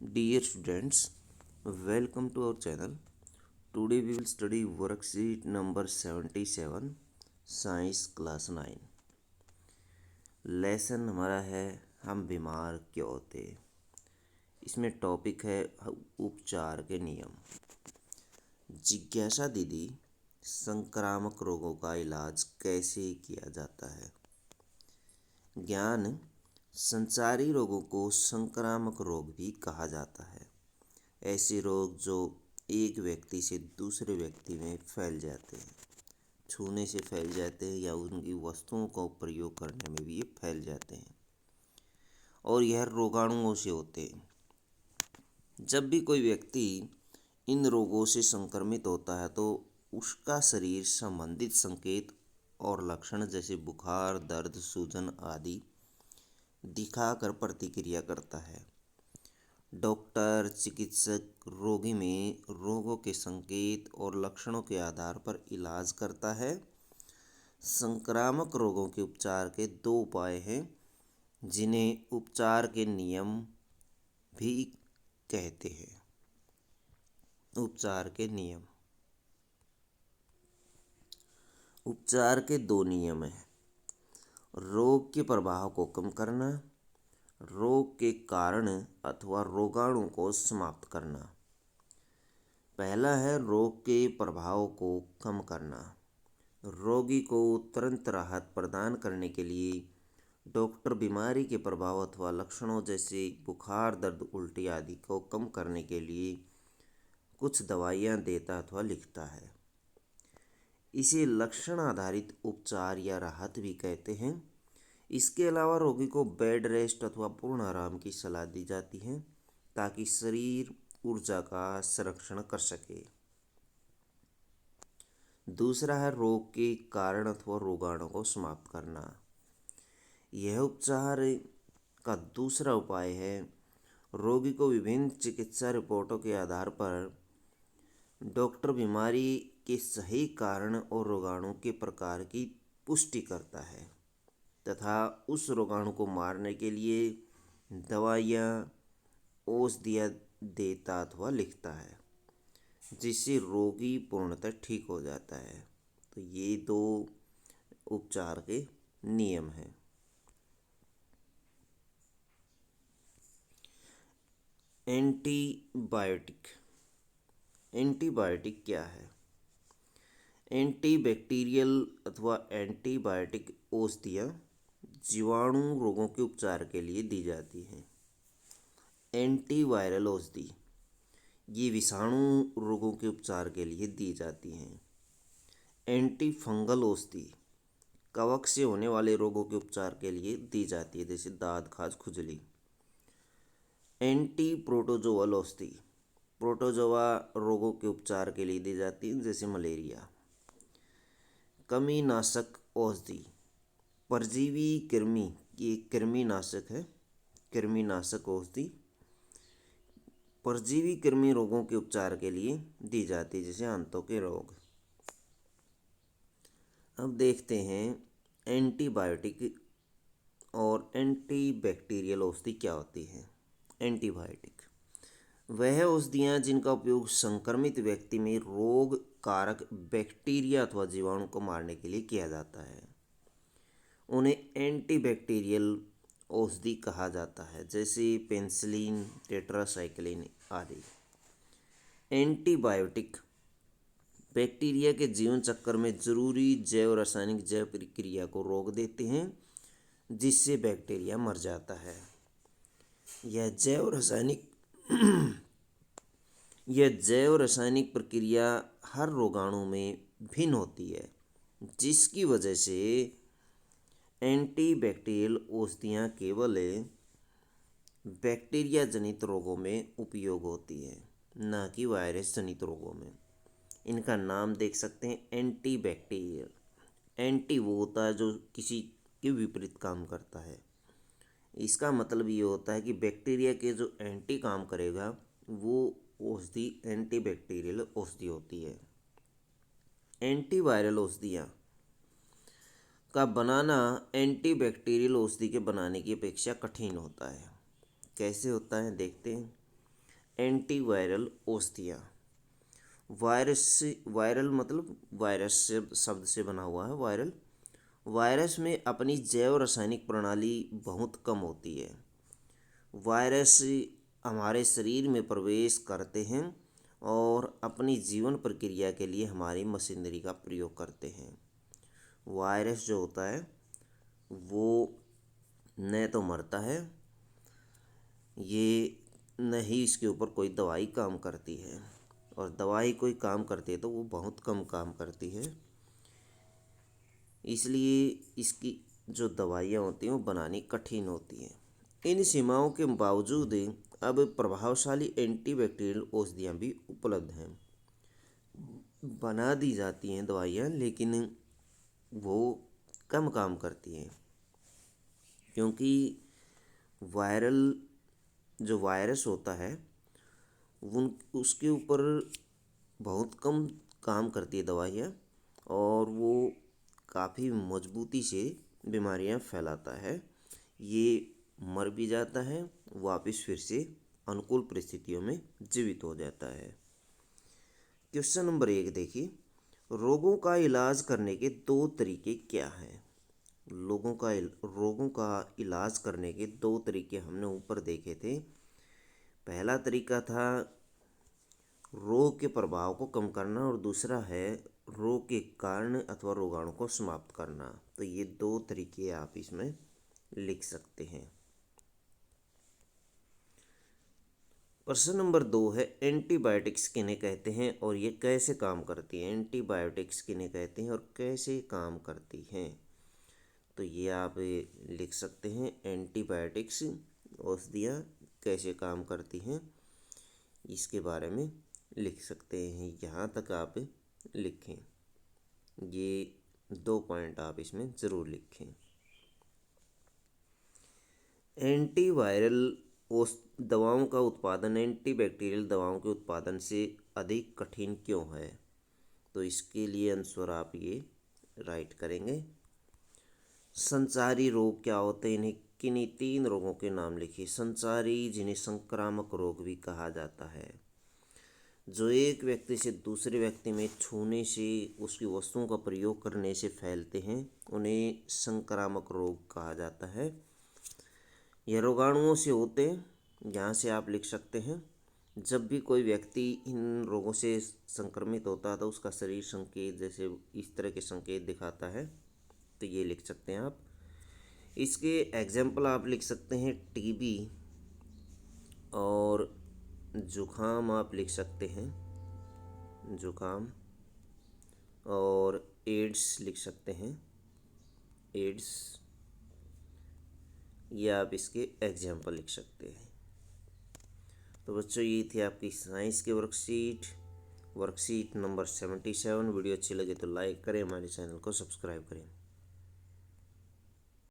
Dear students, welcome to our channel. Today we will study worksheet number 77, Science class 9. Lesson हमारा है हम बीमार क्यों होते। इसमें टॉपिक है उपचार के नियम। जिज्ञासा दीदी, संक्रामक रोगों का इलाज कैसे किया जाता है। ज्ञान, संचारी रोगों को संक्रामक रोग भी कहा जाता है। ऐसे रोग जो एक व्यक्ति से दूसरे व्यक्ति में फैल जाते हैं, छूने से फैल जाते हैं या उनकी वस्तुओं का प्रयोग करने में भी ये फैल जाते हैं और यह रोगाणुओं से होते हैं। जब भी कोई व्यक्ति इन रोगों से संक्रमित होता है तो उसका शरीर संबंधित संकेत और लक्षण जैसे बुखार, दर्द, सूजन आदि दिखाकर प्रतिक्रिया करता है। डॉक्टर, चिकित्सक रोगी में रोगों के संकेत और लक्षणों के आधार पर इलाज करता है। संक्रामक रोगों के उपचार के दो उपाय हैं जिन्हें उपचार के नियम भी कहते हैं। उपचार के नियम। उपचार के दो नियम हैं। रोग के प्रभाव को कम करना, रोग के कारण अथवा रोगाणु को समाप्त करना। पहला है रोग के प्रभाव को कम करना। रोगी को तुरंत राहत प्रदान करने के लिए डॉक्टर बीमारी के प्रभाव अथवा लक्षणों जैसे बुखार, दर्द, उल्टी आदि को कम करने के लिए कुछ दवाइयाँ देता अथवा लिखता है। इसे लक्षण आधारित उपचार या राहत भी कहते हैं। इसके अलावा रोगी को बेड रेस्ट अथवा पूर्ण आराम की सलाह दी जाती है ताकि शरीर ऊर्जा का संरक्षण कर सके। दूसरा है रोग के कारण अथवा रोगाणु को समाप्त करना। यह उपचार का दूसरा उपाय है। रोगी को विभिन्न चिकित्सा रिपोर्टों के आधार पर डॉक्टर बीमारी के सही कारण और रोगाणु के प्रकार की पुष्टि करता है तथा उस रोगाणु को मारने के लिए दवाइयाँ, औषधियाँ देता अथवा लिखता है जिससे रोगी पूर्णतः ठीक हो जाता है। तो ये दो उपचार के नियम हैं। एंटीबायोटिक। एंटीबायोटिक क्या है? एंटीबैक्टीरियल अथवा एंटीबायोटिक औषधियाँ जीवाणु रोगों के उपचार के लिए दी जाती हैं। एंटीवायरल औषधि ये विषाणु रोगों के उपचार के लिए दी जाती हैं। एंटीफंगल औषधि कवक से होने वाले रोगों के उपचार के लिए दी जाती है जैसे दाद, खाज, खुजली। एंटी प्रोटोजोअल औषधि प्रोटोजोआ रोगों के उपचार के लिए दी जाती है जैसे मलेरिया। कृमिनाशक औषधि परजीवी कृमि ये कृमिनाशक है। कृमिनाशक औषधि परजीवी कृमि रोगों के उपचार के लिए दी जाती है जैसे आंतों के रोग। अब देखते हैं एंटीबायोटिक और एंटीबैक्टीरियल औषधि क्या होती है। एंटीबायोटिक वह औषधियाँ जिनका उपयोग संक्रमित व्यक्ति में रोग कारक बैक्टीरिया अथवा जीवाणु को मारने के लिए किया जाता है। उन्हें एंटीबैक्टीरियल औषधि कहा जाता है जैसे पेनिसिलिन, टेट्रासाइक्लिन आदि। एंटीबायोटिक बैक्टीरिया के जीवन चक्र में जरूरी जैव रासायनिक जैव प्रक्रिया को रोक देते हैं जिससे बैक्टीरिया मर जाता है। यह जैव रासायनिक प्रक्रिया हर रोगाणु में भिन्न होती है जिसकी वजह से एंटीबैक्टीरियल औषधियाँ केवल बैक्टीरिया जनित रोगों में उपयोग होती है न कि वायरस जनित रोगों में। इनका नाम देख सकते हैं एंटीबैक्टीरियल। एंटी वो होता है जो किसी के विपरीत काम करता है। इसका मतलब ये होता है कि बैक्टीरिया के जो एंटी काम करेगा वो औषधि एंटीबैक्टीरियल औषधि होती है। एंटीवायरल औषधियाँ का बनाना एंटीबैक्टीरियल औषधि के बनाने की अपेक्षा कठिन होता है। कैसे होता है देखते हैं। एंटीवायरल औषधियाँ। वायरल मतलब वायरस से शब्द से बना हुआ है वायरल। वायरस में अपनी जैव रासायनिक प्रणाली बहुत कम होती है। वायरस हमारे शरीर में प्रवेश करते हैं और अपनी जीवन प्रक्रिया के लिए हमारी मशीनरी का प्रयोग करते हैं। वायरस जो होता है वो न तो मरता है, ये न ही इसके ऊपर कोई दवाई काम करती है, और दवाई कोई काम करती है तो वो बहुत कम काम करती है। इसलिए इसकी जो दवाइयाँ होती हैं वो बनानी कठिन होती हैं। इन सीमाओं के बावजूद अब प्रभावशाली एंटीबैक्टीरियल औषधियाँ भी उपलब्ध हैं। बना दी जाती हैं दवाइयाँ, लेकिन वो कम काम करती हैं, क्योंकि वायरल जो वायरस होता है उन उसके ऊपर बहुत कम काम करती है दवाइयाँ, और वो काफ़ी मजबूती से बीमारियाँ फैलाता है। ये मर भी जाता है, वापस फिर से अनुकूल परिस्थितियों में जीवित हो जाता है। क्वेश्चन नंबर 1 देखिए, रोगों का इलाज करने के 2 तरीके क्या हैं? रोगों का इलाज करने के 2 तरीके हमने ऊपर देखे थे। पहला तरीका था रोग के प्रभाव को कम करना, और दूसरा है रोग के कारण अथवा रोगाणु को समाप्त करना। तो ये 2 तरीके आप इसमें लिख सकते हैं। प्रश्न नंबर 2 है, एंटीबायोटिक्स किन्हें कहते हैं और ये कैसे काम करती हैं? एंटीबायोटिक्स किन्हें कहते हैं और कैसे काम करती हैं? तो ये आप लिख सकते हैं, एंटीबायोटिक्स औषधियाँ कैसे काम करती हैं, इसके बारे में लिख सकते हैं। यहाँ तक आप लिखें, ये 2 पॉइंट आप इसमें ज़रूर लिखें। एंटीवायरल दवाओं का उत्पादन एंटीबैक्टीरियल दवाओं के उत्पादन से अधिक कठिन क्यों है? तो इसके लिए आंसर आप ये राइट करेंगे। संचारी रोग क्या होते हैं? इन्हें किन्हीं 3 रोगों के नाम लिखिए। संचारी, जिन्हें संक्रामक रोग भी कहा जाता है, जो एक व्यक्ति से दूसरे व्यक्ति में छूने से, उसकी वस्तुओं का प्रयोग करने से फैलते हैं, उन्हें संक्रामक रोग कहा जाता है। यह रोगाणुओं से होते हैं। यहाँ से आप लिख सकते हैं, जब भी कोई व्यक्ति इन रोगों से संक्रमित होता है तो उसका शरीर संकेत जैसे इस तरह के संकेत दिखाता है, तो ये लिख सकते हैं आप। इसके एग्जाम्पल आप लिख सकते हैं, टीबी और जुखाम आप लिख सकते हैं, जुखाम, और एड्स लिख सकते हैं, एड्स, ये आप इसके एग्जाम्पल लिख सकते हैं। तो बच्चों, ये थी आपकी साइंस की वर्कशीट नंबर 77। वीडियो अच्छी लगे तो लाइक करें, हमारे चैनल को सब्सक्राइब करें।